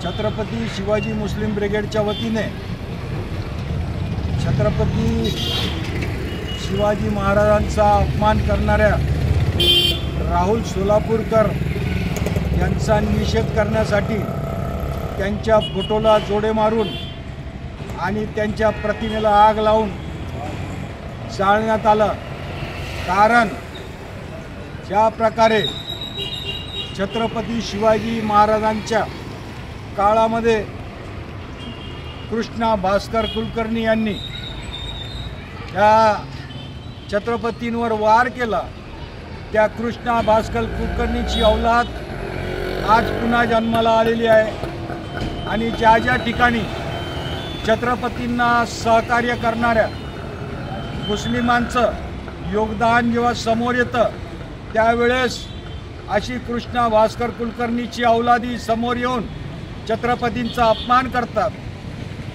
छत्रपती शिवाजी मुस्लिम ब्रिगेडच्या वतीने छत्रपती शिवाजी महाराजांचा अपमान करणाऱ्या राहुल सोलापूरकर यांचा निषेध करण्यासाठी त्यांच्या फोटोला जोडे मारून आणि त्यांच्या प्रतिमेला आग लावून जाळण्यात आलं। कारण ज्या प्रकारे छत्रपती शिवाजी महाराजांच्या काळामध्ये कृष्णा भास्कर कुलकर्णी यांनी त्या छत्रपतींवर वार केला, त्या कृष्णा भास्कर कुलकर्णीची औलाद आज पुन्हा जन्माला आलेली आहे। आणि ज्या ज्या ठिकाणी छत्रपतींना सहकार्य करणाऱ्या मुस्लिमांचं योगदान जेव्हा समोर येतं त्यावेळेस अशी कृष्णा भास्कर कुलकर्णीची औलादी समोर येऊन छत्रपतींचा अपमान करतात।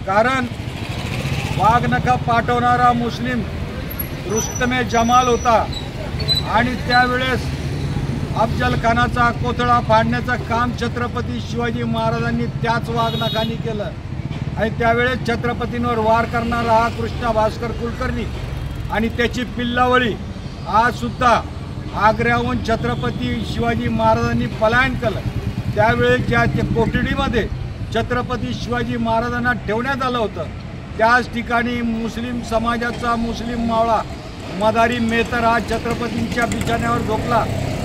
कारण वाघनखा पाठवणारा मुस्लिम रुस्तमे जमाल होता आणि त्यावेळेस अफजल खानाचा कोथळा फाडण्याचं काम छत्रपती शिवाजी महाराजांनी त्याच वाघनखांनी केलं। आणि त्यावेळेस छत्रपतींवर वार करणारा हा कृष्णा भास्कर कुलकर्णी आणि त्याची पिल्लावळी आज सुद्धा आग्र्याहून छत्रपती शिवाजी महाराजांनी पलायन केलं। त्यावेळेस ज्या कोठडीमध्ये छत्रपती शिवाजी महाराजांना ठेवण्यात आलं होतं त्याच ठिकाणी मुस्लिम समाजाचा मुस्लिम मावळा मदारी मेहतर हा छत्रपतींच्या बिछाण्यावर झोपला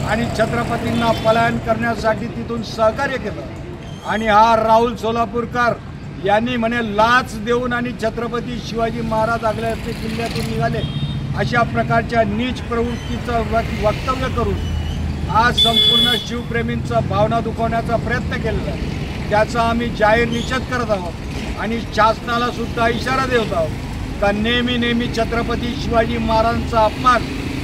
आणि छत्रपतींना पलायन करण्यासाठी तिथून सहकार्य केलं। आणि हा राहुल सोलापूरकर यांनी म्हणे लाच देऊन आणि छत्रपती शिवाजी महाराज आग्र्याचे किल्ल्यातून निघाले अशा प्रकारच्या नीच प्रवृत्तीचं वक्तव्य करून आज संपूर्ण शिवप्रेमींचा भावना दुखवण्याचा प्रयत्न केलेला आहे। त्याचा आम्ही जाहीर निषेध करत आहोत आणि शासनाला सुद्धा इशारा देत आहोत का नेहमी छत्रपती शिवाजी महाराजांचा अपमान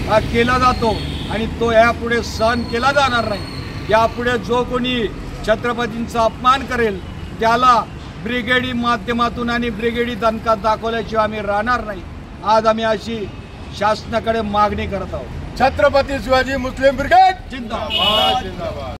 हा केला जातो आणि तो यापुढे सहन केला जाणार नाही। यापुढे जो कोणी छत्रपतींचा अपमान करेल त्याला ब्रिगेडी माध्यमातून आणि ब्रिगेडी दणका दाखवल्याशिवाय आम्ही राहणार नाही। आज आम्ही अशी शासनाकडे मागणी करत आहोत। छत्रपती शिवाजी मुस्लिम ब्रिगेड जिंदाबाद जिंदाबाद।